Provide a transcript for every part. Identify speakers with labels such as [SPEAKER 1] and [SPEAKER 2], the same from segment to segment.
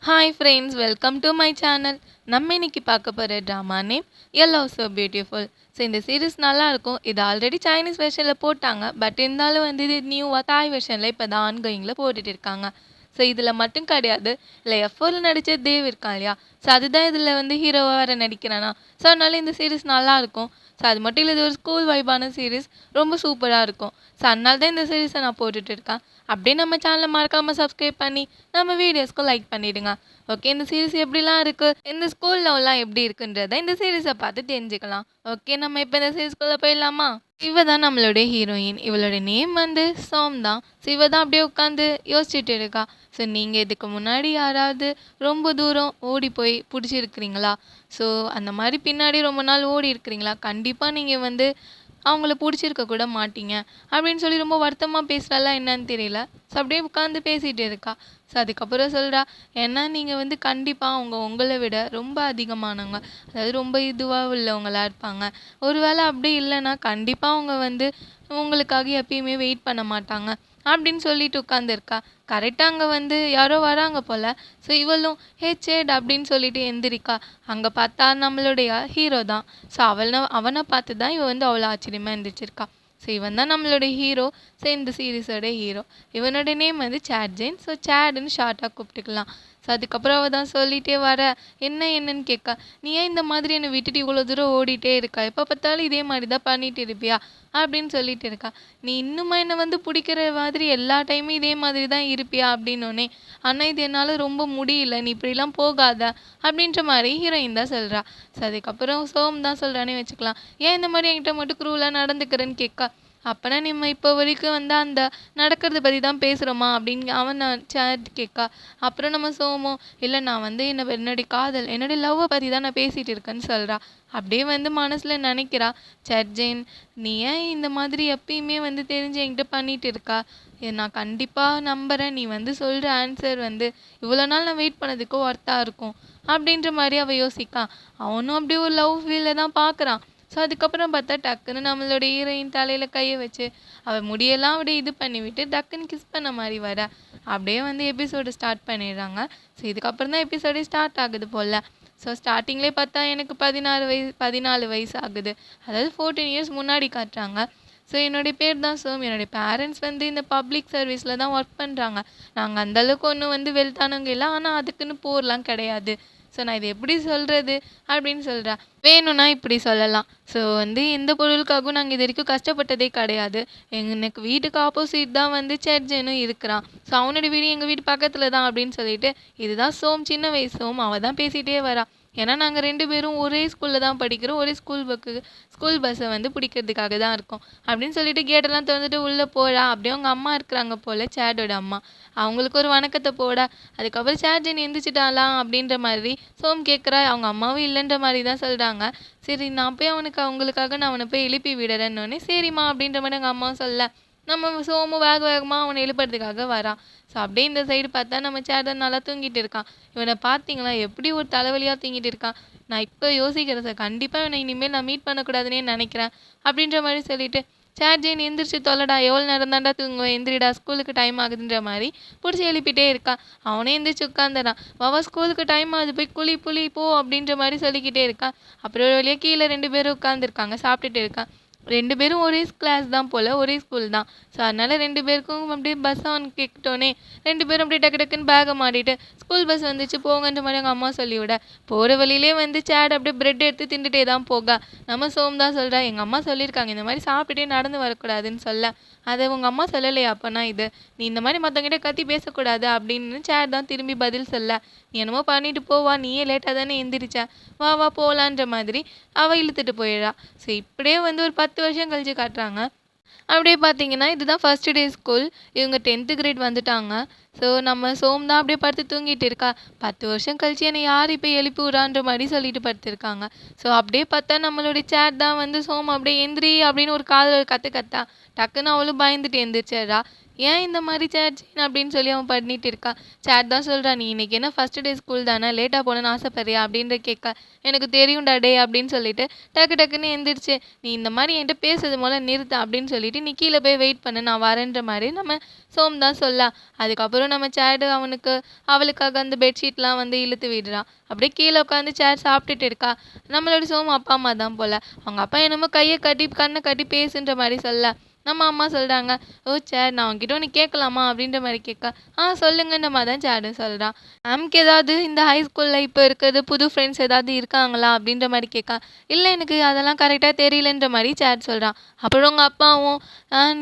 [SPEAKER 1] Hi friends, welcome to my channel. நம்ம இன்னைக்கு பார்க்க போகிற ட்ராமா நேம் எ லவ் ஸோ பியூட்டிஃபுல். ஸோ இந்த சீரிஸ் நல்லா இருக்கும். இது ஆல்ரெடி சைனீஸ் வெர்ஷனில் போட்டாங்க. பட் இருந்தாலும் வந்து இது நியூவாக தாய் வெர்ஷனில் இப்போ தான் ஆன்கோயிங்கில் போட்டுட்டு இருக்காங்க. ஸோ இதில் மட்டும் கிடையாது, இல்லை எஃப்ஓவில் நடித்த தேவ் இருக்கான் இல்லையா, ஸோ அதுதான் இதில் வந்து ஹீரோவாக வேறு நடிக்கிறானா. ஸோ அதனால இந்த சீரிஸ் நல்லா இருக்கும். ஸோ அது மட்டும் இல்லை, இது ஒரு ஸ்கூல் வைபான சீரிஸ், ரொம்ப சூப்பராக இருக்கும். ஸோ அதனால தான் இந்த சீரிஸை நான் போட்டுட்டு இருக்கேன். அப்படியே நம்ம சேனலை மறக்காமல் சப்ஸ்கிரைப் பண்ணி நம்ம வீடியோஸ்க்கு லைக் பண்ணிவிடுங்க. ஓகே, இந்த சீரிஸ் எப்படிலாம் இருக்குது, இந்த ஸ்கூல் லவ்லாம் எப்படி இருக்குன்றதை இந்த சீரிஸை பார்த்து தெரிஞ்சுக்கலாம். ஓகே, நம்ம இப்போ இந்த சீரிஸ்குள்ளே போயிடலாமா? இவ தான் நம்மளுடைய ஹீரோயின். இவளோட நேம் வந்து சோம் தான். ஸோ இவ தான் அப்படியே உட்காந்து யோசிச்சுட்டு இருக்கா. ஸோ நீங்கள் இதுக்கு முன்னாடி யாராவது ரொம்ப தூரம் ஓடி போய் பிடிச்சிருக்கிறீங்களா? ஸோ அந்த மாதிரி பின்னாடி ரொம்ப நாள் ஓடி இருக்கிறீங்களா? கண்டிப்பாக நீங்கள் வந்து அவங்கள பிடிச்சிருக்க கூட மாட்டீங்க அப்படின்னு சொல்லி ரொம்ப வருத்தமாக பேசுகிறாளா என்னன்னு தெரியல. ஸோ அப்படியே உட்காந்து பேசிகிட்டு இருக்கா. ஸோ அதுக்கப்புறம் சொல்கிறா, ஏன்னா நீங்கள் வந்து கண்டிப்பாக அவங்க உங்களை விட ரொம்ப அதிகமானவங்க, அதாவது ரொம்ப இதுவாக உள்ளவங்களாக இருப்பாங்க. ஒருவேளை அப்படி இல்லைன்னா கண்டிப்பாக அவங்க வந்து உங்களுக்காக எப்பயுமே வெயிட் பண்ண மாட்டாங்க அப்படின்னு சொல்லிட்டு உட்காந்துருக்கா. கரெக்டாக அங்கே வந்து யாரோ வராங்க போல். ஸோ இவளும் ஹே சேட் அப்படின்னு சொல்லிட்டு எந்திரிக்கா. அங்கே பார்த்தா நம்மளுடைய ஹீரோ தான். ஸோ அவனை பார்த்து தான் இவன் வந்து அவ்வளோ ஆச்சரியமாக எந்திரிச்சிருக்கா. ஸோ இவன் தான் நம்மளோட ஹீரோ. ஸோ இந்த சீரீஸோட ஹீரோ. இவனோட நேம் வந்து சேட் ஜெயின். ஸோ சேடுன்னு ஷார்ட்டாக கூப்பிட்டுக்கலாம். ஸோ அதுக்கப்புறம் அவள் தான் சொல்லிகிட்டே வர, என்னன்னு கேட்க, நீ ஏன் இந்த மாதிரி என்னை விட்டுட்டு இவ்வளோ தூரம் ஓடிட்டே இருக்கா, எப்போ பார்த்தாலும் இதே மாதிரி தான் பண்ணிட்டு இருப்பியா அப்படின்னு சொல்லிட்டு இருக்கா. நீ இன்னுமா என்னை வந்து பிடிக்கிற மாதிரி எல்லா டைமும் இதே மாதிரி தான் இருப்பியா அப்படின்னோடனே, ஆனால் இது என்னால் ரொம்ப முடியல, நீ இப்படிலாம் போகாத அப்படின்ற மாதிரி ஹீரோயின் தான் சொல்கிறா. ஸோ அதுக்கப்புறம் சோம் தான் சொல்கிறானே வச்சுக்கலாம். ஏன் இந்த மாதிரி என்கிட்ட மட்டும் க்ரூலாக நடந்துக்கிறேன்னு கேட்கா. அப்போனா நம்ம இப்போ வரைக்கும் வந்து அந்த நடக்கிறத பற்றி தான் பேசுகிறோமா அப்படின்னு அவன் சேட் கேட்கா. அப்புறம் நம்ம சோமோ, இல்லை நான் வந்து என்னுடைய காதல் என்னுடைய லவ்வை பற்றி தான் நான் பேசிகிட்டு இருக்கேன்னு சொல்கிறா. அப்படியே வந்து மனசில் நினைக்கிறா, சேட் ஜெயின் நீ ஏன் இந்த மாதிரி எப்பயுமே வந்து தெரிஞ்சு என்கிட்ட பண்ணிட்டு இருக்கா, நான் கண்டிப்பாக நம்புகிறேன், நீ வந்து சொல்கிற ஆன்சர் வந்து இவ்வளோ நாள் நான் வெயிட் பண்ணதுக்கு ஒர்த்தாக இருக்கும் அப்படின்ற மாதிரி அவள் யோசிக்கா. அவனும் அப்படியே ஒரு லவ் ஃபீலில் தான் பார்க்குறான். ஸோ அதுக்கப்புறம் பார்த்தா டக்குன்னு நம்மளோட ஹீரோயின் தலையில் கையை வச்சு அவள் முடியெல்லாம் அப்படியே இது பண்ணிவிட்டு டக்குன்னு கிஸ் பண்ண மாதிரி வர. அப்படியே வந்து எபிசோடு ஸ்டார்ட் பண்ணிடுறாங்க. ஸோ இதுக்கப்புறம் தான் எபிசோடே ஸ்டார்ட் ஆகுது போல். ஸோ ஸ்டார்டிங்லேயே பார்த்தா எனக்கு 14 வயசு ஆகுது, அதாவது 14 இயர்ஸ் முன்னாடி காட்டுறாங்க. ஸோ என்னுடைய பேர் தான் சோம். என்னுடைய பேரண்ட்ஸ் வந்து இந்த பப்ளிக் சர்வீஸில் தான் ஒர்க் பண்ணுறாங்க. நாங்கள் அந்தளவுக்கு ஒன்றும் வந்து வெல்த்தானவங்க இல்லை, ஆனால் அதுக்குன்னு போர்லாம் கிடையாது. ஸோ நான் இது எப்படி சொல்கிறது அப்படின்னு சொல்கிறேன். வேணும்னா இப்படி சொல்லலாம். ஸோ வந்து எந்த பொருளுக்காகவும் நாங்கள் இது வரைக்கும் கஷ்டப்பட்டதே கிடையாது. எனக்கு வீட்டுக்கு ஆப்போசிட் தான் வந்து சர்ஜனும் இருக்கிறான். ஸோ அவனோட வீடு எங்கள் வீட்டு பக்கத்தில் தான் அப்படின்னு சொல்லிட்டு, இதுதான் சோம், சின்ன வயசு சோம், அவள் தான் பேசிகிட்டே வரா. ஏன்னா நாங்கள் 2 பேரும் ஒரே ஸ்கூலில் தான் படிக்கிறோம், ஒரே ஸ்கூல் பஸ்ஸை வந்து பிடிக்கிறதுக்காக தான் இருக்கோம் அப்படின்னு சொல்லிட்டு கேட்டெல்லாம் திறந்துட்டு உள்ளே போடா. அப்படியே அவங்க அம்மா இருக்கிறாங்க போல், சேடோட அம்மா. அவங்களுக்கு ஒரு வணக்கத்தை போடா. அதுக்கப்புறம் சேட்ஜன் எந்திரிச்சிட்டாலாம் அப்படின்ற மாதிரி சோம் கேட்குறா. அவங்க அம்மாவும் இல்லைன்ற மாதிரி தான் சொல்கிறாங்க. சரி நான் போய் அவங்களுக்காக நான் அவனை போய் எழுப்பி விடுறேன்னொடனே சரிம்மா அப்படின்ற மாதிரி எங்கள் அம்மாவும் சொல்ல, நம்ம சோமும் வேகமாக அவனை எழுப்புறதுக்காக வரான். ஸோ அப்படியே இந்த சைடு பார்த்தா நம்ம சேட்டன் நல்லா தூங்கிட்டு இருக்கான். இவனை பார்த்தீங்களா எப்படி ஒரு தலைவலியாக தூங்கிட்டு இருக்கான். நான் இப்போ யோசிக்கிறேன் சார், கண்டிப்பாக இவனை இனிமேல் நான் மீட் பண்ணக்கூடாதுன்னே நினைக்கிறேன் அப்படின்ற மாதிரி சொல்லிட்டு, சேட்ஜெயின் எந்திரிச்சு தொல்லடா, எவ்வளோ நேரம் தாண்டா தூங்குவேன், எந்திரிடா ஸ்கூலுக்கு டைம் ஆகுதுன்ற மாதிரி பிடிச்சி எழுப்பிட்டே இருக்கான். அவனே எந்திரிச்சு உட்காந்துறான். வாவா ஸ்கூலுக்கு டைம் ஆகுது, போய் புளி போ அப்படின்ற மாதிரி சொல்லிக்கிட்டே இருக்கான். அப்புறம் ஒரு வழியாக கீழே 2 பேரும் உட்காந்துருக்காங்க, சாப்பிட்டுட்டு இருக்கான். 2 பேரும் ஒரே கிளாஸ் தான் போல், ஒரே ஸ்கூல் தான். ஸோ அதனால் 2 பேருக்கும் அப்படியே பஸ் அவன் கேட்டோன்னே 2 பேரும் அப்படியே டக்கு டக்குன்னு பேகை மாட்டிட்டு ஸ்கூல் பஸ் வந்துச்சு போங்கன்ற மாதிரி எங்கள் அம்மா சொல்லிவிட, போகிற வழியிலே வந்து சேட் அப்படியே பிரெட் எடுத்து தின்னுட்டே தான் போக. நம்ம சோம் தான் சொல்கிறா, எங்கள் அம்மா சொல்லியிருக்காங்க இந்த மாதிரி சாப்பிட்டுட்டே நடந்து வரக்கூடாதுன்னு சொல்ல. அதை உங்கள் அம்மா சொல்லலையா அப்போனா இது, நீ இந்த மாதிரி மற்றவங்கிட்ட கத்தி பேசக்கூடாது அப்படின்னு சேட் தான் திரும்பி பதில் சொல்ல. நீ என்னமோ பண்ணிட்டு போவா, நீயே லேட்டாக தானே எந்திரிச்ச, வா போகலான்ற மாதிரி அவள் இழுத்துட்டு போயிடுறா. ஸோ இப்படியே வந்து ஒரு 10 வருஷம் கழிச்சு காட்டுறாங்க. அப்படியே பார்த்தீங்கன்னா இதுதான் ஃபர்ஸ்ட் டே ஸ்கூல். இவங்க 10th கிரேட் வந்துட்டாங்க. ஸோ நம்ம சோம் தான் அப்படியே படுத்து தூங்கிட்டு இருக்கா. 10 வருஷம் கழிச்சு என்னை யார் இப்போ எழுப்பி விட்றான்ற மாதிரி சொல்லிட்டு படுத்திருக்காங்க. ஸோ அப்படியே பார்த்தா நம்மளுடைய சேட் தான் வந்து சோம் அப்படியே எந்திரி அப்படின்னு ஒரு காதில் கத்தா. டக்குன்னு அவளும் பயந்துட்டு எந்திரிச்சிடுறா. ஏன் இந்த மாதிரி சேட் அப்படின்னு சொல்லி அவன் பண்ணிட்டு இருக்கா. சேட் தான் சொல்கிறான், நீ இன்னைக்கு என்ன ஃபர்ஸ்ட் டே ஸ்கூல் தானே, லேட்டாக போனேன்னு ஆசைப்படுறியா அப்படின்ற கேட்க, எனக்கு தெரியும்டா டே அப்படின்னு சொல்லிட்டு டக்குன்னு எந்திரிச்சு, நீ இந்த மாதிரி என்கிட்ட பேசுறது போல நிறுத்த அப்படின்னு சொல்லிட்டு நீ கீழே போய் வெயிட் பண்ணு, நான் வரேன்ற மாதிரி நம்ம சோம் தான் சொல்ல. அதுக்கப்புறம் அதுக்கப்புறம் நம்ம சேடு அவளுக்காக அந்த பெட்ஷீட்லாம் வந்து இழுத்து விடுறான். அப்படியே கீழே உட்காந்து சேட் சாப்பிட்டுட்டு இருக்கா. நம்மளோட சோமு அப்பா அம்மா தான் போல. அவங்க அப்பா என்னமோ கையை கட்டி கண்ணை கட்டி பேசுன்ற மாதிரி சொல்ல நம்ம அம்மா சொல்கிறாங்க, ஓ சேட் நான் உங்ககிட்ட ஒன்று கேட்கலாமா அப்படின்ற மாதிரி கேட்க, சொல்லுங்கன்ற மாதிரி தான் சேடும் சொல்கிறான். மேம்க்கு ஏதாவது இந்த ஹை ஸ்கூலில் இப்போ இருக்கிறது புது ஃப்ரெண்ட்ஸ் ஏதாவது இருக்காங்களா அப்படின்ற மாதிரி கேட்க, இல்லை எனக்கு அதெல்லாம் கரெக்டாக தெரியலன்ற மாதிரி சேட் சொல்கிறான். அப்புறம் உங்கள் அப்பாவும்,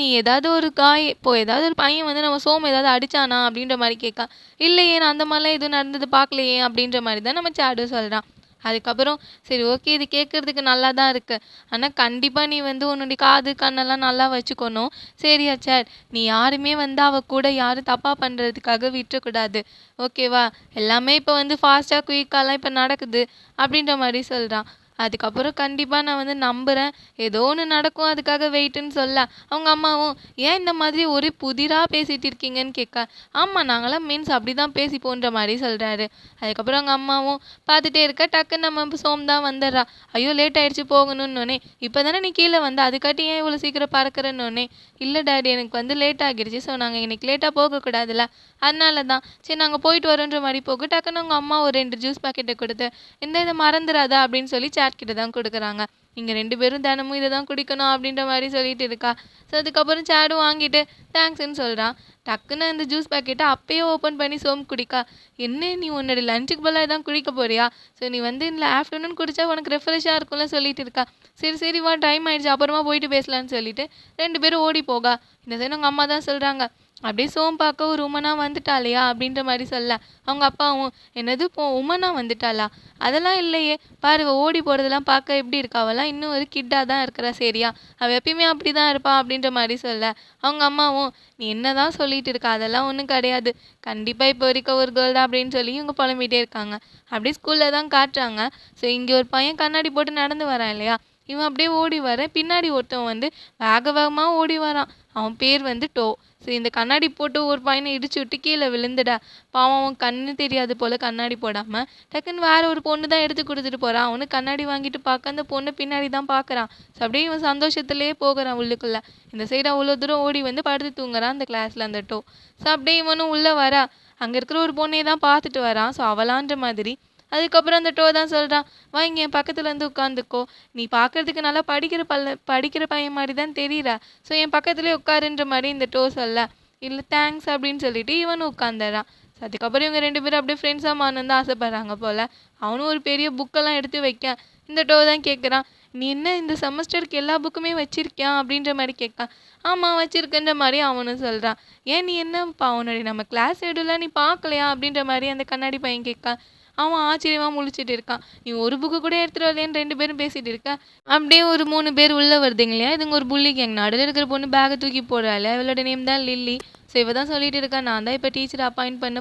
[SPEAKER 1] நீ ஏதாவது ஒரு இப்போ ஏதாவது ஒரு பையன் வந்து நம்ம சோமு ஏதாவது அடித்தானா அப்படின்ற மாதிரி கேட்க, இல்லையே நான் அந்த மாதிரிலாம் எதுவும் நடந்தது பார்க்கலையே அப்படின்ற மாதிரி தான் நம்ம சேடும் சொல்கிறான். அதுக்கப்புறம் சரி ஓகே இது கேட்குறதுக்கு நல்லா தான் இருக்குது. ஆனால் கண்டிப்பாக நீ வந்து உன்னுடைய காது கண்ணெல்லாம் நல்லா வச்சுக்கணும். சரியா சேட், நீ யாருமே வந்து கூட யாரும் தப்பாக பண்ணுறதுக்காக விட்டுறக்கூடாது. ஓகேவா? எல்லாமே இப்போ வந்து ஃபாஸ்ட்டாக குயிக்காலாம் இப்போ நடக்குது அப்படின்ற மாதிரி சொல்கிறான். அதுக்கப்புறம் கண்டிப்பாக நான் வந்து நம்புகிறேன். ஏதோ ஒன்று நடக்கும் அதுக்காக வெயிட்டுன்னு சொல்ல அவங்க அம்மாவும், ஏன் இந்த மாதிரி ஒரு புதிராக பேசிகிட்டு இருக்கீங்கன்னு கேட்க, ஆமாம் நாங்களாம் மீன்ஸ் அப்படி தான் பேசிப்போன்ற மாதிரி சொல்கிறாரு. அதுக்கப்புறம் அவங்க அம்மாவும் பார்த்துட்டே இருக்க டக்குன்னு நம்ம சோம் தான் வந்துடுறா. ஐயோ லேட் ஆகிடுச்சு போகணுன்னொன்னே, இப்போ தானே நீ கீழே வந்து அதுக்காட்டி ஏன் இவ்வளோ சீக்கிரம் பறக்கிறன்னொன்னே, இல்லை டாடி எனக்கு வந்து லேட் ஆகிடுச்சு, ஸோ நாங்கள் இன்றைக்கி லேட்டாக போகக்கூடாதுல்ல, அதனால தான் சரி நாங்கள் போயிட்டு வரோன்ற மாதிரி போக டக்குன்னு அவங்க அம்மா ஒரு 2 ஜூஸ் பாக்கெட்டை கொடுத்து, இதை மறந்துடாதா அப்படின்னு சொல்லி சேட் கிட்ட தான் கொடுக்குறாங்க. நீங்கள் 2 பேரும் தினமும் இதை தான் குடிக்கணும் அப்படின்ற மாதிரி சொல்லிட்டு இருக்கா. ஸோ அதுக்கப்புறம் சேடும் வாங்கிட்டு தேங்க்ஸ்ன்னு சொல்கிறான். டக்குன்னு அந்த ஜூஸ் பேக்கெட்டை அப்பயே ஓப்பன் பண்ணி சோம் குடிக்கா. என்ன நீ உன்னோட லஞ்சுக்கு பதிலாக தான் குடிக்க போறியா? ஸோ நீ வந்து இல்லை ஆஃப்டர்நூன் குடித்தா உனக்கு ரெஃப்ரெஷ்ஷாக இருக்கும்ல சொல்லிட்டு இருக்கா. சரி சரி வா டைம் ஆகிடுச்சு அப்புறமா போயிட்டு பேசலான்னு சொல்லிட்டு 2 பேரும் ஓடி போகா. இந்த சைடு அவங்க அம்மா தான் சொல்கிறாங்க, அப்படியே சோம் பார்க்க ஒரு உமனா வந்துட்டாளையா அப்படின்ற மாதிரி சொல்ல அவங்க அப்பாவும், என்னது உமனா வந்துட்டாளா? அதெல்லாம் இல்லையே, பாரு ஓடி போகிறதெல்லாம் பார்க்க எப்படி இருக்கா, அவெல்லாம் இன்னும் ஒரு கிட்டாக தான் இருக்கிறா சரியா, அவள் எப்பயுமே அப்படி தான் இருப்பா அப்படின்ற மாதிரி சொல்ல அவங்க அம்மாவும், நீ என்ன தான் சொல்லிட்டு இருக்கா, அதெல்லாம் ஒன்றும் கிடையாது, கண்டிப்பாக இப்போ வரைக்கும் ஒரு கேர்ள் தான் அப்படின்னு சொல்லி இவங்க புலம்பிகிட்டே இருக்காங்க. அப்படியே ஸ்கூலில் தான் காட்டுறாங்க. ஸோ இங்கே ஒரு பையன் கண்ணாடி போட்டு நடந்து வரான் இல்லையா, இவன் அப்படியே ஓடி வர பின்னாடி ஒருத்தவன் வந்து வேக வேகமாக ஓடி வரான். அவன் பேர் வந்து டோ. சரி இந்த கண்ணாடி போட்டு ஒரு பையனை இடிச்சு விட்டு கீழே விழுந்துடா. பாவம் அவன் கண்ணு தெரியாது போல் கண்ணாடி போடாமல் டக்குன்னு வேற ஒரு பொண்ணு தான் எடுத்து கொடுத்துட்டு போகிறான். அவனு கண்ணாடி வாங்கிட்டு பார்க்க அந்த பொண்ணு பின்னாடி தான் பார்க்குறான். ஸோ அப்படியே இவன் சந்தோஷத்துலேயே போகிறான் உள்ளுக்குள்ளே. இந்த சைடு அவ்வளோ தூரம் ஓடி வந்து படுத்து தூங்குறான் அந்த கிளாஸில் அந்த டோ. ஸோ அப்படியே இவனும் உள்ளே வரா. அங்கே இருக்கிற ஒரு பொண்ணையை தான் பார்த்துட்டு வரான். ஸோ அவளான்ற மாதிரி. அதுக்கப்புறம் அந்த டோ தான் சொல்கிறான், வா இங்கே என் பக்கத்தில் வந்து உட்காந்துக்கோ, நீ பார்க்குறதுக்கு நல்லா படிக்கிற பையன் மாதிரி தான் தெரியுற, ஸோ என் பக்கத்துலேயே உட்காருன்ற மாதிரி இந்த டோ சொல்ல, இல்லை தேங்க்ஸ் அப்படின்னு சொல்லிட்டு இவனும் உட்காந்துறான். ஸோ அதுக்கப்புறம் இவங்க 2 பேரும் அப்படியே ஃப்ரெண்ட்ஸாக மாறணும் தான் ஆசைப்பட்றாங்க போல். அவனும் ஒரு பெரிய புக்கெல்லாம் எடுத்து வைக்க இந்த டோ தான் கேட்குறான், நீ என்ன இந்த செமஸ்டருக்கு எல்லா புக்குமே வச்சிருக்கியா அப்படின்ற மாதிரி கேட்கான். ஆமாம் வச்சிருக்குன்ற மாதிரி அவனும் சொல்கிறான். ஏன் நீ என்னப்பா அவனுடைய நம்ம கிளாஸ் ஷெடியூலாம் நீ பார்க்கலையா அப்படின்ற மாதிரி அந்த கண்ணாடி பையன் கேட்கான். அவன் ஆச்சரியமாக முழிச்சிட்டு இருக்கான். நீ ஒரு புக்கு கூட எடுத்துகிட்டு வரலையேன்னு 2 பேரும் பேசிகிட்டு இருக்கா. அப்படியே ஒரு 3 பேர் உள்ளே வருதுங்க இல்லையா, இதுங்க ஒரு புள்ளி கேங். நடுவில் இருக்கிற பொண்ணு பேக்கை தூக்கி போடுறாள். இவளோட நேம் தான் லில்லி. ஸோ இவ தான் சொல்லிட்டு இருக்கா, நான் தான் இப்போ டீச்சர்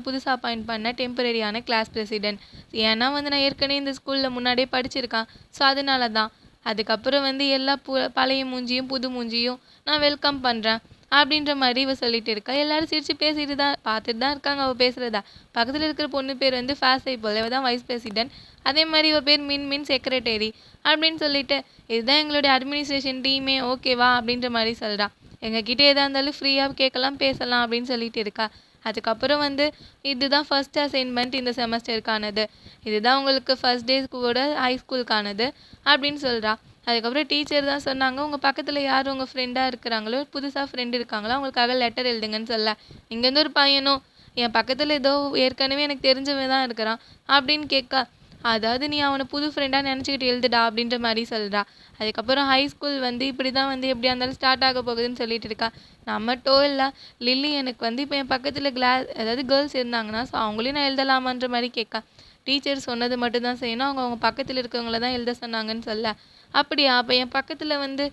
[SPEAKER 1] புதுசாக அப்பாயிண்ட் பண்ண டெம்பரரியான கிளாஸ் பிரசிடென்ட். ஏன்னா வந்து நான் ஏற்கனவே இந்த ஸ்கூலில் முன்னாடியே படிச்சிருக்கான். ஸோ அதனால தான். அதுக்கப்புறம் வந்து எல்லா பழைய மூஞ்சியும் புது மூஞ்சியும் நான் வெல்கம் பண்ணுறேன் அப்படின்ற மாதிரி இவ சொல்லிட்டு இருக்கா. எல்லாரும் சிரித்து பேசிட்டு தான் பார்த்துட்டு தான் இருக்காங்க அவள் பேசுகிறதா. பக்கத்தில் இருக்கிற பொண்ணு பேர் வந்து ஃபேஸை போல், இவ தான் வைஸ் பிரசிடென்ட். அதே மாதிரி இவ பேர் மின் செக்ரட்டரி அப்படின்னு சொல்லிட்டு, இதுதான் எங்களுடைய அட்மினிஸ்ட்ரேஷன் டீமே ஓகேவா அப்படின்ற மாதிரி சொல்கிறான். எங்ககிட்ட எதாக இருந்தாலும் ஃப்ரீயாக கேட்கலாம் பேசலாம் அப்படின்னு சொல்லிட்டு இருக்கா. அதுக்கப்புறம் வந்து இதுதான் ஃபர்ஸ்ட் அசைன்மெண்ட் இந்த செமஸ்டருக்கானது, இதுதான் உங்களுக்கு ஃபர்ஸ்ட் டே கூட ஹை ஸ்கூலுக்கானது அப்படின்னு சொல்கிறா. அதுக்கப்புறம் டீச்சர் தான் சொன்னாங்க, உங்கள் பக்கத்தில் யார் உங்கள் ஃப்ரெண்டாக இருக்கிறாங்களோ, புதுசாக ஃப்ரெண்டு இருக்காங்களோ அவங்களுக்காக லெட்டர் எழுதுங்கன்னு சொல்ல, இங்கேருந்து ஒரு பையனும் என் பக்கத்தில் ஏதோ ஏற்கனவே எனக்கு தெரிஞ்சவன் தான் இருக்கிறான் அப்படின்னு கேட்க, அதாவது நீ அவனை புது ஃப்ரெண்டாக நினச்சிக்கிட்டு எழுதுடா அப்படின்ற மாதிரி சொல்கிறா. அதுக்கப்புறம் ஹை ஸ்கூல் வந்து இப்படி தான் வந்து எப்படியா இருந்தாலும் ஸ்டார்ட் ஆக போகுதுன்னு சொல்லிட்டு இருக்கா. நம்மட்டோ இல்லை லில்லி எனக்கு வந்து இப்போ என் பக்கத்தில் அதாவது கேர்ள்ஸ் இருந்தாங்கன்னா ஸோ அவங்களையும் நான் எழுதலாமான்ற மாதிரி கேட்க, டீச்சர் சொன்னது மட்டும்தான் செய்யணும், அவங்க பக்கத்தில் இருக்கவங்கள தான் எழுத சொன்னாங்கன்னு சொல்ல, அப்படியா அப்போ என் பக்கத்தில் வந்து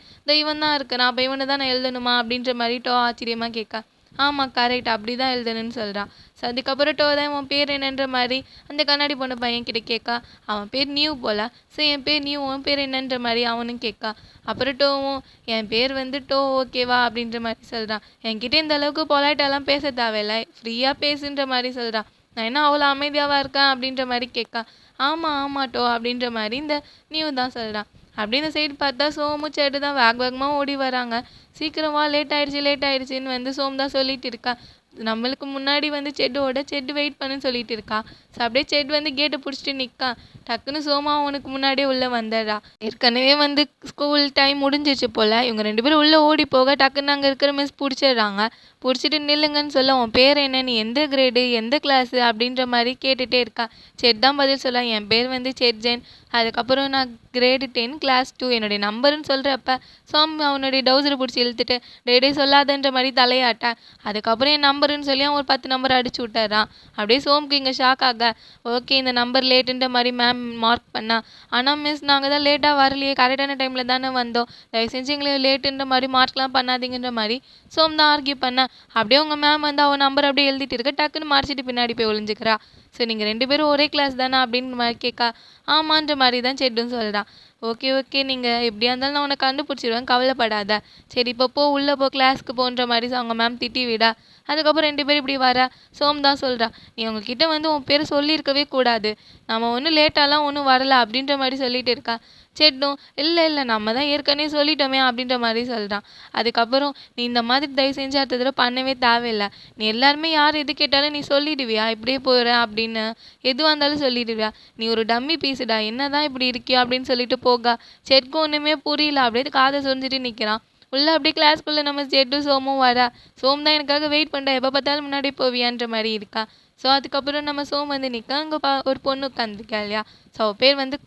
[SPEAKER 1] இவன் தான் இருக்கிறான், அப்போ இவனை தான் நான் எழுதணுமா அப்படின்ற மாதிரி டோ ஆச்சரியமாக கேட்க, ஆமாம் கரெக்ட் அப்படி தான் எழுதணும்னு சொல்கிறான். ஸோ அதுக்கப்புறம் டோ தான் உன் பேர் என்னன்ற மாதிரி அந்த கண்ணாடி பொண்ணு பையன்கிட்ட கேட்கா. அவன் பேர் நியூ போல். ஸோ என் பேர் நியூ, உன் பேர் என்னன்ற மாதிரி அவனும் கேட்கா. அப்புறம் டோவும் என் பேர் வந்து டோ ஓகேவா அப்படின்ற மாதிரி சொல்கிறான். என்கிட்ட இந்த அளவுக்கு பொலைட்டாலாம் பேச தேவையில்லை, ஃப்ரீயாக பேசுன்ற மாதிரி சொல்கிறான். நான் என்ன அவ்வளோ அமைதியாவாக இருக்கேன் அப்படின்ற மாதிரி கேட்கா. ஆமாம் டோ அப்படின்ற மாதிரி இந்த நியூ தான் சொல்கிறான். அப்படி இந்த சைடு பார்த்தா சோமு சேட்டு தான் வேகமாக ஓடி வராங்க. சீக்கிரமாக லேட் ஆயிடுச்சுன்னு வந்து சோம் தான் சொல்லிட்டு இருக்கா. நம்மளுக்கு முன்னாடி வந்து செட்டு வெயிட் பண்ணுன்னு சொல்லிட்டு இருக்கா. ஸோ அப்படியே செட் வந்து கேட்டை பிடிச்சிட்டு நிற்கான். டக்குன்னு சோமா அவனுக்கு முன்னாடியே உள்ளே வந்துடுறா. ஏற்கனவே வந்து ஸ்கூல் டைம் முடிஞ்சிச்சு போல். இவங்க 2 பேரும் உள்ளே ஓடி போக டக்குன்னு அங்கே இருக்கிற மிஸ் பிடிச்சிடுறாங்க. பிடிச்சிட்டு நில்லுங்கன்னு சொல்ல, உன் பேர் என்ன, நீ எந்த கிரேடு, எந்த கிளாஸு அப்படின்ற மாதிரி கேட்டுகிட்டே இருக்கா. செட் தான் பதில் சொல்ல, என் பேர் வந்து செட் ஜென், அதுக்கப்புறம் நான் கிரேடு 10 கிளாஸ் 2 என்னுடைய நம்பருன்னு சொல்கிறப்ப சோம் அவனுடைய டவுசரை பிடிச்சி இழுத்துட்டு டே சொல்லாதன்ற மாதிரி தலையாட்டேன். அதுக்கப்புறம் என் நம்பருன்னு சொல்லி அவன் ஒரு 10 நம்பர் அடிச்சு விட்டுறான். அப்படியே சோமுக்கு இங்கே ஷாக் ஆக, ஓகே இந்த நம்பர் லேட்டுன்ற மாதிரி மேம் மார்க் பண்ணா. ஆனால் மிஸ் நாங்கள் தான் லேட்டாக வரலையே, கரெக்டான டைமில் தானே வந்தோம், தயவு செஞ்சு எங்களை லேட்டுன்ற மாதிரி மார்க்லாம் பண்ணாதீங்கன்ற மாதிரி சோம் தான் ஆர்கியூ பண்ணேன். அப்படியே உங்கள் மேம் வந்து அவன் நம்பர் அப்படியே எழுதிட்டு இருக்க, டக்குன்னு மறைச்சிட்டு பின்னாடி போய் ஒளிஞ்சுக்கிறா. ஸோ நீங்கள் 2 பேரும் ஒரே கிளாஸ் தானே அப்படின்னு மாதிரி கேட்கா. ஆமான்ற மாதிரி தான் செட்டுன்னு சொல்கிறான். ஓகே ஓகே, நீங்கள் எப்படியா இருந்தாலும் நான் உன்னை கண்டுபிடிச்சிடுவேன், கவலைப்படாத. சரி இப்போ போ, உள்ளே போ, கிளாஸ்க்கு போன்ற மாதிரி அவங்க மேம் திட்டி விடா. அதுக்கப்புறம் 2 பேரும் இப்படி வர சோம் தான் சொல்கிறா, நீ உங்ககிட்ட வந்து உன் பேர் சொல்லியிருக்கவே கூடாது, நம்ம ஒன்றும் லேட்டாலாம் ஒன்றும் வரல அப்படின்ற மாதிரி சொல்லிட்டு இருக்கா. செட்டும் இல்லை நம்ம தான் ஏற்கனவே சொல்லிட்டோமே அப்படின்ற மாதிரி சொல்கிறான். அதுக்கப்புறம் நீ இந்த மாதிரி தயவு செஞ்சு அடுத்த தடவை பண்ணவே தேவையில்லை, நீ எல்லாருமே யார் எது கேட்டாலும் நீ சொல்லிடுவியா, இப்படியே போகிறேன் அப்படின்னு எதுவாக இருந்தாலும் சொல்லிடுவியா, நீ ஒரு டம்மி பீஸுடா, என்ன தான் இப்படி இருக்கியா அப்படின்னு சொல்லிட்டு போகா. செட்க்கு ஒன்றுமே புரியல, அப்படியே காதை சொரிஞ்சிட்டு நிற்கிறான். உள்ளே அப்படியே கிளாஸ்க்குள்ளே நம்ம செட்டும் சோமும் வரா. சோம் தான் எனக்காக வெயிட் பண்ணுறா, எப்போ பார்த்தாலும் முன்னாடி போவியான்ற மாதிரி இருக்கா. ஸோ அதுக்கப்புறம் நம்ம சோம் வந்து நிற்க, அங்கே ஒரு பொண்ணு உட்காந்துருக்கா இல்லையா. ஸோ அவள் பேர் வந்து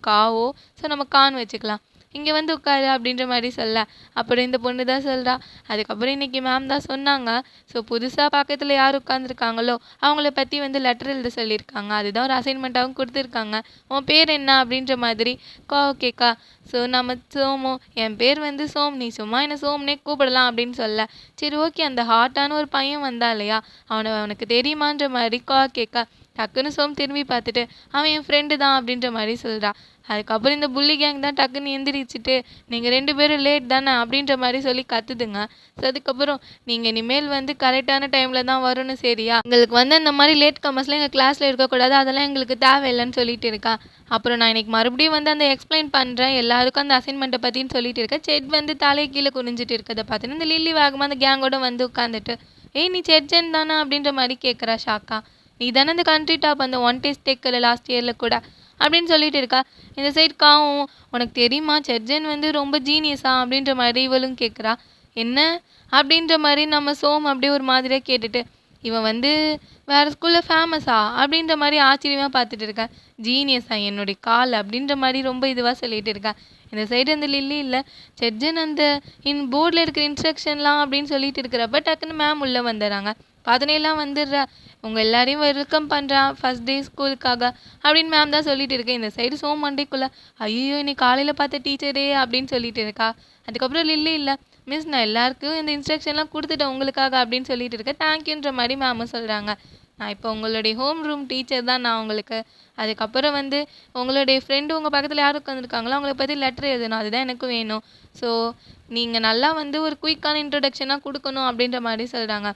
[SPEAKER 1] காவோ. ஸோ நம்ம கான் வச்சுக்கலாம். இங்கே வந்து உட்காரு அப்படின்ற மாதிரி சொல்ல, அப்புறம் இந்த பொண்ணு தான் சொல்கிறா. அதுக்கப்புறம் இன்றைக்கி மேம் தான் சொன்னாங்க, ஸோ புதுசாக பக்கத்தில் யார் உட்காந்துருக்காங்களோ அவங்கள பற்றி வந்து லெட்டர் எழுத சொல்லியிருக்காங்க, அதுதான் ஒரு அசைன்மெண்ட்டாகவும் கொடுத்துருக்காங்க. உன் பேர் என்ன அப்படின்ற மாதிரி ஓகேக்கா. ஸோ நம்ம சோமோ, என் பேர் வந்து சோம், நீ சும்மா என்னை சோம்னே கூப்பிடலாம் அப்படின்னு சொல்ல, சரி ஓகே அந்த ஹாட்டான ஒரு பையன் வந்தா இல்லையா, அவனுக்கு தெரியுமான்ற மாதிரி கேட்கா. டக்குன்னு சோம் திரும்பி பார்த்துட்டு அவன் என் ஃப்ரெண்டு தான் அப்படின்ற மாதிரி சொல்கிறா. அதுக்கப்புறம் இந்த புள்ளி கேங் தான் டக்குன்னு எந்திரிச்சிட்டு நீங்கள் 2 பேரும் லேட் தானே அப்படின்ற மாதிரி சொல்லி கத்துதுங்க. ஸோ அதுக்கப்புறம் நீங்கள் இனிமேல் வந்து கரெக்டான டைமில் தான் வரணும் சரியா, எங்களுக்கு வந்து அந்த மாதிரி லேட் கமர்ஸ்லாம் எங்கள் கிளாஸில் இருக்கக்கூடாது, அதெல்லாம் எங்களுக்கு தேவையில்லைன்னு சொல்லிட்டு இருக்கா. அப்புறம் நான் இன்னைக்கு மறுபடியும் வந்து அந்த எக்ஸ்பிளைன் பண்ணுறேன் எல்லாருக்கும் அந்த அசைன்மெண்ட்டை பற்றின்னு சொல்லிட்டு இருக்கேன். செட் வந்து தலையை கீழே குனிஞ்சிட்டு இருக்கதை பார்த்தீங்கன்னா இந்த லில்லி வேகமாக அந்த கேங்கோட வந்து உட்காந்துட்டு, ஏய் நீ செட்ஜன் தானே அப்படின்ற மாதிரி கேட்குறா ஷாக்கா. நீ தானே அந்த கண்ட்ரி டாப் அந்த ஒன் டேஸ்ட் டேக்கில் லாஸ்ட் இயரில் கூட அப்படின்னு சொல்லிட்டு இருக்கா. இந்த சைட் காவும், உனக்கு தெரியுமா செட்ஜன் வந்து ரொம்ப ஜீனியஸா அப்படின்ற மாதிரி இவளும் கேட்குறா. என்ன அப்படின்ற மாதிரி நம்ம சோம் அப்படியே ஒரு மாதிரியாக கேட்டுட்டு, இவன் வந்து வேறு ஸ்கூலில் ஃபேமஸா அப்படின்ற மாதிரி ஆச்சரியமாக பார்த்துட்டு இருக்கா. ஜீனியஸா என்னுடைய கால் அப்படின்ற மாதிரி ரொம்ப இதுவாக சொல்லிட்டு இருக்கா. இந்த சைடு அந்த லில்லி இல்லை, செட்ஜன் அந்த போர்டில் இருக்கிற இன்ஸ்ட்ரக்ஷன்லாம் அப்படின்னு சொல்லிட்டு இருக்கிறப்ப டக்குன்னு மேம் உள்ளே வந்துடுறாங்க. பார்த்தனையெல்லாம் வந்துடுறா. உங்கள் எல்லாரையும் வெல்கம் பண்ணுறான் ஃபஸ்ட் டே ஸ்கூலுக்காக அப்படின்னு மேம் தான் சொல்லிட்டு இருக்கேன். இந்த சைடு சோம் மண்டைக்குள்ளே, ஐயோ இன்னைக்கு காலையில் பார்த்த டீச்சரே அப்படின்னு சொல்லிட்டு இருக்கா. அதுக்கப்புறம் லில்லி இல்லை, மிஸ் நான் எல்லாருக்கும் இந்த இன்ஸ்ட்ரக்ஷன்லாம் கொடுத்துட்டேன் உங்களுக்காக அப்படின்னு சொல்லிட்டு இருக்கேன். தேங்க்யூன்ற மாதிரி மேமும் சொல்கிறாங்க. நான் இப்போ உங்களுடைய ஹோம் ரூம் டீச்சர் தான் நான் உங்களுக்கு. அதுக்கப்புறம் வந்து உங்களுடைய ஃப்ரெண்டு உங்கள் பக்கத்தில் யார் உட்காந்துருக்காங்களோ அவங்கள பற்றி லெட்டர் எழுதணும், அதுதான் எனக்கு வேணும். ஸோ நீங்கள் நல்லா வந்து ஒரு குயிக்கான இன்ட்ரொடக்ஷனாக கொடுக்கணும் அப்படின்ற மாதிரி சொல்கிறாங்க.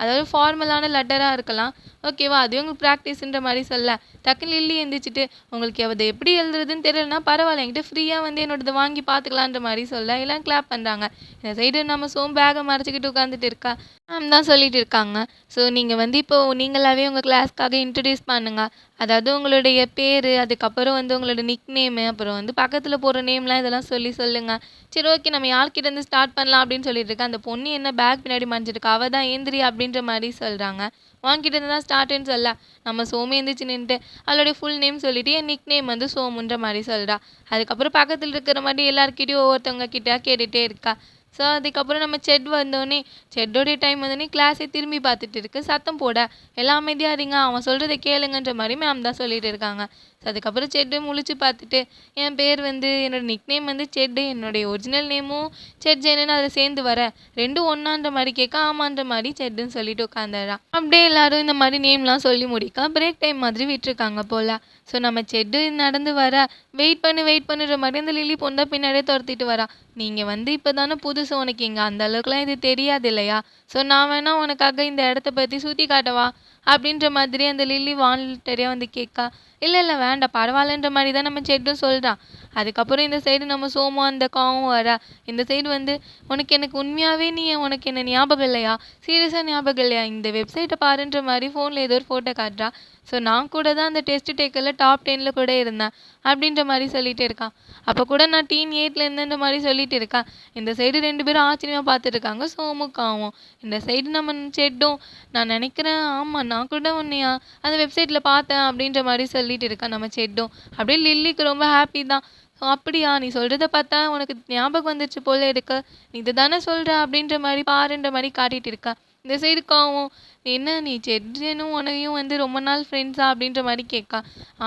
[SPEAKER 1] அதாவது ஃபார்மலான லெட்டராக இருக்கலாம், ஓகேவா, அதுவே உங்களுக்கு ப்ராக்டிஸ்ன்ற மாதிரி சொல்ல. டக்குன்னு லில்லி எழுந்திரிச்சிட்டு, உங்களுக்கு அதை எப்படி எழுதுறதுன்னு தெரியலனா பரவாயில்ல, என்கிட்ட ஃப்ரீயாக வந்து என்னோடது வாங்கி பார்த்துக்கலான்ற மாதிரி சொல்ல எல்லாம் கிளாப் பண்ணுறாங்க. இந்த சைடு நம்ம சோம் பேகை மறைச்சிக்கிட்டு உட்காந்துட்டு இருக்கா. மேம் தான் சொல்லிட்டு இருக்காங்க, ஸோ நீங்கள் வந்து இப்போது நீங்களாகவே உங்கள் கிளாஸ்க்காக இன்ட்ரடியூஸ் பண்ணுங்க. அதாவது உங்களுடைய பேர், அதுக்கப்புறம் வந்து உங்களோட நிக் நேமு, அப்புறம் வந்து பக்கத்தில் போகிற நேம்லாம் இதெல்லாம் சொல்லுங்கள். சரி ஓகே நம்ம யார்கிட்டேருந்து ஸ்டார்ட் பண்ணலாம் அப்படின்னு சொல்லிட்டு இருக்கேன். அந்த பொண்ணு என்ன பேக் பின்னாடி மறைஞ்சிருக்கா, அவள் தான் ஏந்திரி அப்படின்ற மாதிரி சொல்கிறாங்க. வாங்கிட்டு தான் ஸ்டார்ட்டுன்னு சொல்ல, நம்ம சோமு எழுந்திரிச்சு நின்றுட்டு அவளுடைய ஃபுல் நேம் சொல்லிவிட்டு என் நிக் நேம் வந்து சோமுன்ற மாதிரி சொல்கிறா. அதுக்கப்புறம் பக்கத்தில் இருக்கிற மாதிரி எல்லாருக்கிட்டையும் ஒவ்வொருத்தவங்க கிட்டே கேட்டுகிட்டே இருக்கா. ஸோ அதுக்கப்புறம் நம்ம செட் வந்தோடனே, செட்டோடைய டைம் வந்தோடனே கிளாஸே திரும்பி பார்த்துட்டு இருக்கு. சத்தம் போட எல்லாம் அமைதியாக இருங்க, அவன் சொல்கிறத கேளுங்கன்ற மாதிரி மேம் தான் சொல்லிட்டு இருக்காங்க. ஸோ அதுக்கப்புறம் செட்டு முழிச்சு பார்த்துட்டு, என் பேர் வந்து என்னோடய நிக் நேம் வந்து செட்டு, என்னுடைய ஒரிஜினல் நேமும் செட் ஜென்னு அதில் சேர்ந்து வர ரெண்டும் ஒன்றான்ற மாதிரி கேட்க ஆமான்ற மாதிரி செட்டுன்னு சொல்லிட்டு உட்காந்துடுறான். அப்படியே எல்லாரும் இந்த மாதிரி நேம்லாம் சொல்லி முடிக்க பிரேக் டைம் மாதிரி விட்டுருக்காங்க போல். ஸோ நம்ம செட்டு நடந்து வர வெயிட் பண்ணுற மாதிரி அந்த லில்லி பொண்ணை பின்னாடியே துரத்திட்டு வரா. நீங்கள் வந்து இப்போ தானே புதுசு, உனக்கு இங்கே அந்த அளவுக்குலாம் இது தெரியாது இல்லையா, ஸோ நான் வேணா உனக்காக இந்த இடத்த பற்றி சுற்றி காட்டவா அப்படின்ற மாதிரி அந்த லில்லி வாலண்டரியாக வந்து கேட்கா. இல்லை இல்லை வேண்டாம் பரவாயில்லன்ற மாதிரி தான் நம்ம செட்டும் சொல்கிறான். அதுக்கப்புறம் இந்த சைடு நம்ம சோமு அந்த காவும் வரா. இந்த சைடு வந்து உனக்கு எனக்கு உண்மையாகவே உனக்கு என்ன ஞாபகம் இல்லையா, சீரியஸாக ஞாபகம் இல்லையா, இந்த வெப்சைட்டை பாருன்ற மாதிரி ஃபோனில் ஏதோ ஒரு ஃபோட்டோ காட்டுறா. ஸோ நான் கூட தான் அந்த டெஸ்ட் டேக்கரில் டாப் 10ல் கூட இருந்தேன் அப்படின்ற மாதிரி சொல்லிட்டு இருக்கான். அப்போ கூட நான் டீன் 8ல் இருந்தேன்ற மாதிரி சொல்லிட்டு இருக்கேன். இந்த சைடு 2 பேரும் ஆச்சரியமாக பார்த்துட்டு இருக்காங்க சோமுக்காவும். இந்த சைடு நம்ம செட்டும் நான் நினைக்கிறேன் ஆமாம் நான் கூட உன்னையா அந்த வெப்சைட்டில் பார்த்தேன் அப்படின்ற மாதிரி சொல்லிட்டு இருக்கேன் நம்ம செட்டும். அப்படியே லில்லிக்கு ரொம்ப ஹாப்பி தான். "ஓ, அப்படியா நீ சொல்கிறத பார்த்தா உனக்கு ஞாபகம் வந்துச்சு போல இருக்கு, நீ இது தானே சொல்கிற அப்படின்ற மாதிரி பாருன்ற மாதிரி காட்டிட்டு இருக்கா. இந்த சைடுக்காவும் என்ன நீ செட்ஜனும் உனையும் வந்து ரொம்ப நாள் ஃப்ரெண்ட்ஸா அப்படின்ற மாதிரி கேட்கா.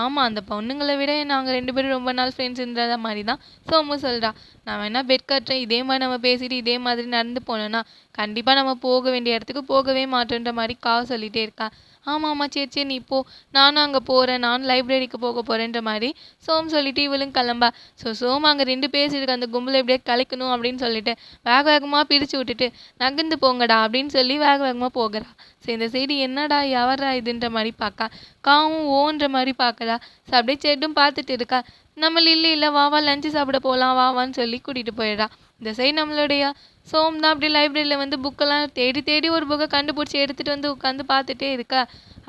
[SPEAKER 1] ஆமாம் அந்த பொண்ணுங்களை விட நாங்கள் 2 பேரும் ரொம்ப நாள் ஃப்ரெண்ட்ஸுன்ற மாதிரி தான் சோமு சொல்கிறா. நான் வேணால் பெட் கட்டுறேன், இதே மாதிரி நம்ம பேசிட்டு இதே மாதிரி நடந்து போனோன்னா கண்டிப்பாக நம்ம போக வேண்டிய இடத்துக்கு போகவே மாட்டோன்ற மாதிரி சொல்லிகிட்டே இருக்கா. ஆமாம் ஆமாம் சரி சரி நீ போ, நானும் அங்கே போகிறேன், நானும் லைப்ரரிக்கு போக போகிறேன்ற மாதிரி சோம் சொல்லிட்டு இவளும் கிளம்பா. ஸோ சோம் அங்கே 2 பேசிட்டு அந்த கும்பலை எப்படியே கலைக்கணும் அப்படின்னு சொல்லிட்டு வேக வேகமாக பிரித்து விட்டுட்டு நகர்ந்து போங்கடா அப்படின்னு சொல்லி வேக வேகமாக போகிறா. ஸோ இந்த சைடு என்னடா எவரா இதுன்ற மாதிரி பார்க்கா. காவும் ஓன்ற மாதிரி பார்க்கறா. ஸோ அப்படியே செட்டும் பார்த்துட்டு இருக்கா. நம்ம லில்லி இல்லை வா வா லஞ்சு சாப்பிட போகலாம் வான்னு சொல்லி கூட்டிகிட்டு போயிடுறா. இந்த சைடு நம்மளுடைய சோம் தான் அப்படியே லைப்ரரியில் வந்து புக்கெல்லாம் தேடி தேடி ஒரு புக்கை கண்டுபிடிச்சி எடுத்துகிட்டு வந்து உட்காந்து பார்த்துட்டே இருக்கா.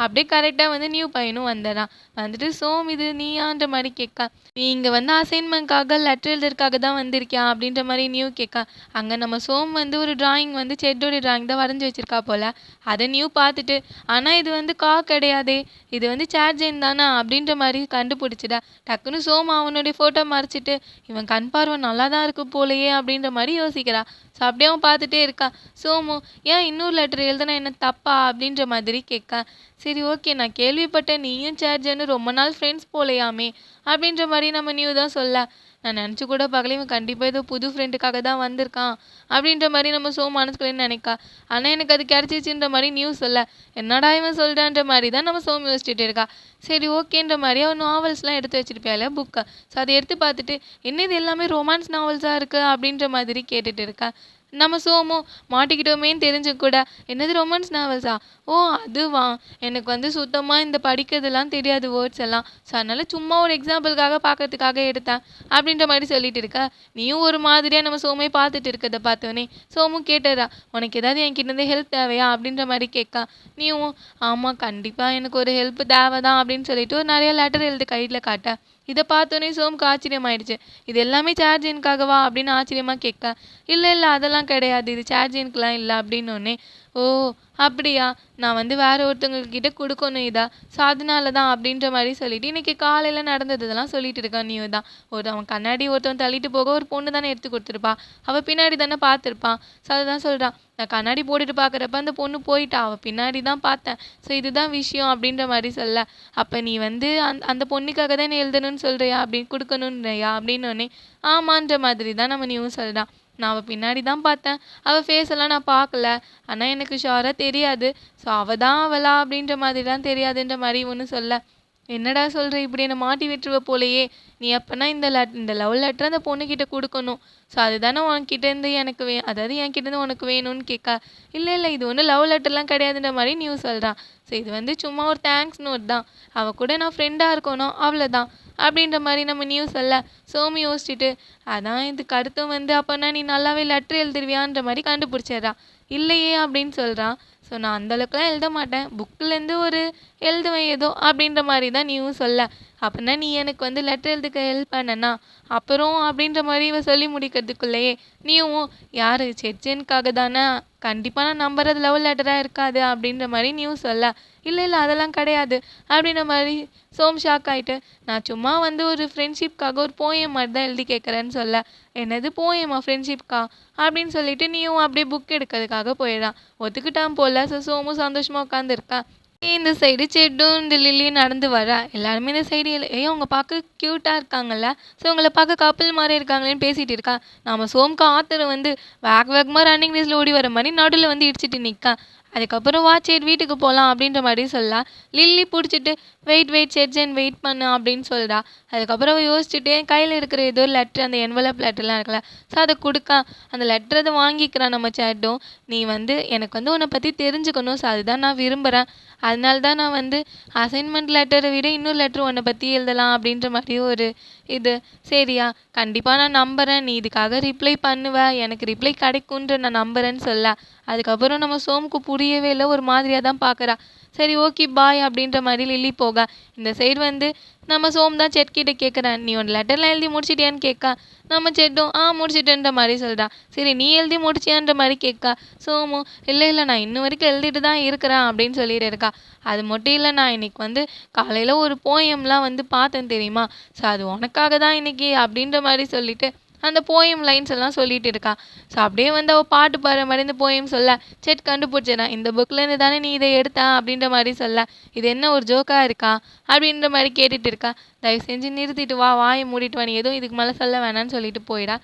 [SPEAKER 1] அப்படியே கரெக்டாக வந்து நியூ பையனும் வந்துடுறான். வந்துட்டு சோம் இது நீயான்ற மாதிரி கேட்கா. நீ இங்கே வந்து அசைன்மெண்ட்காக லெட்டர் எழுதுறதுக்காக தான் வந்திருக்கியா அப்படின்ற மாதிரி நியூ கேட்கா. அங்கே நம்ம சோம் வந்து ஒரு டிராயிங் வந்து செட்டோட டிராயிங் தான் வரைஞ்சி வச்சிருக்கா போல். அதை நியூ பார்த்துட்டு ஆனால் இது வந்து கிடையாதே, இது வந்து சேட் ஜெயின் தானா அப்படின்ற மாதிரி கண்டுபிடிச்சிடா. டக்குன்னு சோம் அவனுடைய ஃபோட்டோ மறைச்சிட்டு இவன் கண் பார்வை நல்லா தான் இருக்கு போலையே அப்படின்ற மாதிரி யோசிக்கிறா. ஸோ அப்படியே அவன் பார்த்துட்டே இருக்கா. சோமு ஏன் இன்னொரு லெட்டர் எழுதுனா என்ன தப்பா அப்படின்ற மாதிரி கேட்கா. சரி ஓகே நான் கேள்விப்பட்டேன் நீயும் சேர்ஜன்னு ரொம்ப நாள் ஃப்ரெண்ட்ஸ் போலையாமே அப்படின்ற மாதிரி நம்ம நியூ தான் சொல்ல. நான் நினச்சி கூட பார்க்கல இவன் கண்டிப்பாக ஏதோ புது ஃப்ரெண்டுக்காக தான் வந்திருக்கான் அப்படின்ற மாதிரி நம்ம மனசுக்குள்ளேன்னு நினைக்கா. ஆனால் எனக்கு அது கிடச்சிச்சின்ற மாதிரி நியூ சொல்ல. என்னடா இவன் சொல்கிறான்ற மாதிரி தான் நம்ம சோம் யோசிச்சுட்டு இருக்கா. சரி ஓகேன்ற மாதிரி அவன் நாவல்ஸ்லாம் எடுத்து வச்சிருப்பியால புக்கை. ஸோ அதை எடுத்து பார்த்துட்டு என்ன இது எல்லாமே ரொமான்ஸ் நாவல்ஸாக இருக்குது அப்படின்ற மாதிரி கேட்டுட்டு இருக்கா. நம்ம சோமு மாட்டிக்கிட்டோமேன்னு தெரிஞ்சு கூட என்னது ரொமான்ஸ் நாவல்ஸா, ஓ அதுவா, எனக்கு வந்து சுத்தமாக இந்த படிக்கிறதுலாம் தெரியாது வேர்ட்ஸ் எல்லாம், ஸோ அதனால் சும்மா ஒரு எக்ஸாம்பிளுக்காக பார்க்கறதுக்காக எடுத்தேன் அப்படின்ற மாதிரி சொல்லிட்டு இருக்கா. நீயும் ஒரு மாதிரியாக நம்ம சோமே பார்த்துட்டு இருக்கிறத பார்த்தோன்னே சோமு கேட்டுறா. உனக்கு ஏதாவது என்கிட்ட ஹெல்ப் தேவையா அப்படின்ற மாதிரி கேட்கா. நீயும் ஆமாம் கண்டிப்பாக எனக்கு ஒரு ஹெல்ப் தேவை தான் அப்படின்னு சொல்லிட்டு ஒரு நிறைய லெட்டர் எழுதி கையில் காட்ட. இதை பார்த்தோன்னே சோமுக்கு ஆச்சரியமாயிடுச்சு. இது எல்லாமே சார்ஜின்காகவா அப்படின்னு ஆச்சரியமாக கேட்க. இல்லை இல்லை அதெல்லாம் கிடையாது, இது சார்ஜின்க்குலாம் இல்லை அப்படின்னோடனே ஓ அப்படியா, நான் வந்து வேற ஒருத்தவங்கக்கிட்ட கொடுக்கணும் இதா, ஸோ அதனால தான் அப்படின்ற மாதிரி சொல்லிட்டு இன்றைக்கி காலையில் நடந்தது இதெல்லாம் சொல்லிட்டு இருக்கான். நீ தான் அவன் கண்ணாடி ஒருத்தவன் தள்ளிட்டு போக ஒரு பொண்ணு தானே எடுத்து கொடுத்துருப்பா, அவள் பின்னாடி தானே பார்த்துருப்பான். ஸோ அதுதான் சொல்கிறான், நான் கண்ணாடி போட்டுட்டு பார்க்குறப்ப அந்த பொண்ணு போயிட்டா, அவள் பின்னாடி தான் பார்த்தேன், ஸோ இதுதான் விஷயம் அப்படின்ற மாதிரி சொல்ல. அப்போ நீ வந்து அந்த பொண்ணுக்காக தான் நீ எழுதணும்னு சொல்கிறியா அப்படின்னு கொடுக்கணுன்றியா அப்படின்னோடனே ஆமான்ற மாதிரி தான் நம்ம நீயும் சொல்கிறான். நான் அவள் பின்னாடி தான் பார்த்தேன், அவள் ஃபேஸ் எல்லாம் நான் பார்க்கல, ஆனால் எனக்கு ஷுவராக தெரியாது, ஸோ அவள் தான் அவளா அப்படின்ற மாதிரி தான் தெரியாதுன்ற மாதிரி ஒன்று சொல்ல. என்னடா சொல்கிற, இப்படி என்னை மாட்டி விட்டுருவ போலையே, நீ அப்போனா இந்த லவ் லெட்டர் அந்த பொண்ணுக்கிட்ட கொடுக்கணும், ஸோ அதுதானே உனக்கிட்டேருந்து எனக்கு அதாவது என்கிட்டேருந்து உனக்கு வேணும்னு கேட்க. இல்லை இல்லை இது ஒன்றும் லவ் லெட்டர்லாம் கிடையாதுன்ற மாதிரி நியூஸ் சொல்கிறான். ஸோ இது வந்து சும்மா ஒரு தேங்க்ஸ் நோட் தான், அவள் கூட நான் ஃப்ரெண்டாக இருக்கணும் அவ்வளோதான் அப்படின்ற மாதிரி நம்ம நியூஸ் சொல்ல. சோமி யோசிச்சுட்டு அதான் இதுக்கு அடுத்து வந்து அப்போனா நீ நல்லாவே லெட்ரு எழுதிருவியான்ற மாதிரி கண்டுபிடிச்சிட்றான். இல்லையே அப்படின்னு சொல்கிறான். ஸோ நான் அந்தளவுக்குலாம் எழுத மாட்டேன், புக்கிலேருந்து ஒரு எழுதுவேன் ஏதோ அப்படின்ற மாதிரி தான் நீயும் சொல்ல. அப்படின்னா நீ எனக்கு வந்து லெட்டர் எழுதுக்க ஹெல்ப் பண்ணனா அப்புறம் அப்படின்ற மாதிரி இவன் சொல்லி முடிக்கிறதுக்குள்ளேயே நீயும் யார் செட்ஜனுக்காக தானே, கண்டிப்பாக நான் நம்புறது லவ் லெட்டராக இருக்காது அப்படின்ற மாதிரி நியூஸ் சொல்ல. இல்லை இல்லை அதெல்லாம் கிடையாது அப்படின்ற மாதிரி சோம் ஷாக் ஆகிட்டு நான் சும்மா வந்து ஒரு ஃப்ரெண்ட்ஷிப்காக ஒரு போயம் மாதிரி தான் எழுதி கேட்குறேன்னு சொல்ல. என்னது போயமா ஃப்ரெண்ட்ஷிப்கா அப்படின்னு சொல்லிட்டு நீயும் அப்படியே புக் எடுக்கிறதுக்காக போயிடான். ஒத்துக்கிட்டான் போல். ஸோ சோமும் சந்தோஷமாக உட்காந்துருக்கா. இந்த சைடு செட்டும் இந்த லில்லியும் நடந்து வரா. எல்லாருமே இந்த சைடு அவங்க பார்க்க க்யூட்டாக இருக்காங்கல்ல, ஸோ உங்களை பார்க்க கப்பல் மாதிரி இருக்காங்களேன்னு பேசிகிட்டு இருக்கா. நம்ம சோம்க்கு ஆத்தரை வந்து வேகமாக ரன்னிங் ரேஸில் ஓடி வர மாதிரி நடுவில் வந்து இடிச்சிட்டு நிற்கா. அதுக்கப்புறம் வா சேட் வீட்டுக்கு போகலாம் அப்படின்ற மாதிரி சொல்லா. லில்லி பிடிச்சிட்டு வெயிட் வெயிட் செட்ஜன் வெயிட் பண்ணு அப்படின்னு சொல்றா. அதுக்கப்புறம் அவ யோசிச்சுட்டே கையில் இருக்கிற ஏதோ ஒரு லெட்ரு, அந்த என்வலப் லெட்டர்லாம் இருக்குல்ல, ஸோ அதை கொடுக்கா. அந்த லெட்டர் அதை வாங்கிக்கிறான் நம்ம சேட்டும். நீ வந்து எனக்கு வந்து உன்னை பற்றி தெரிஞ்சுக்கணும், ஸோ அதுதான் நான் விரும்புகிறேன். அதனால தான் நான் வந்து அசைன்மெண்ட் லெட்டரை விட இன்னொரு லெட்ரு உன்னை பற்றி எழுதலாம் அப்படின்ற மாதிரி ஒரு இது. சரியா, கண்டிப்பாக நான் நம்புகிறேன், நீ இதுக்காக ரிப்ளை பண்ணுவ, எனக்கு ரிப்ளை கிடைக்குன்ற நான் நம்புகிறேன்னு சொல்ல. அதுக்கப்புறம் நம்ம சோமுக்கு புரியவே இல்லை, ஒரு மாதிரியாக தான் பார்க்குறா. சரி ஓகே பாய் அப்படின்ற மாதிரி லில்லி போக, இந்த சைடு வந்து நம்ம சோம் தான் செட் கிட்ட கேட்குறேன், நீ உன் லெட்டர்லாம் எழுதி முடிச்சிட்டியான்னு கேட்கா. நம்ம செட்டும் முடிச்சிட்டேன்ற மாதிரி சொல்கிறா. சரி நீ எழுதி முடிச்சியான்ற மாதிரி கேட்கா. சோமும் இல்லை இல்லை நான் இன்ன வரைக்கும் எழுதிட்டு தான் இருக்கிறேன் அப்படின்னு சொல்லிட்டு இருக்கா. அது மட்டும் இல்லை, நான் இன்னைக்கு வந்து காலையில் ஒரு போயம்லாம் வந்து பார்த்தேன் தெரியுமா, ஸோ அது உனக்காக தான் இன்னைக்கு அப்படின்ற மாதிரி சொல்லிட்டு அந்த போயம் லைன்ஸ் எல்லாம் சொல்லிட்டு இருக்கா. ஸோ அப்படியே வந்து அவள் பாட்டு பாடுற மாதிரி இந்த போயம் சொல்ல செட் கண்டுபிடிச்சிடறான். இந்த புக்லேருந்து தானே நீ இதை எடுத்தா அப்படின்ற மாதிரி சொல்ல, இது என்ன ஒரு ஜோக்காக இருக்கா அப்படின்ற மாதிரி கேட்டுட்டு இருக்கா. தயவு செஞ்சு நிறுத்திட்டு வா, வாயை மூடிட்டு வா, நீ எதுவும் இதுக்கு மேலே சொல்ல வேணான்னு சொல்லிட்டு போயிடா.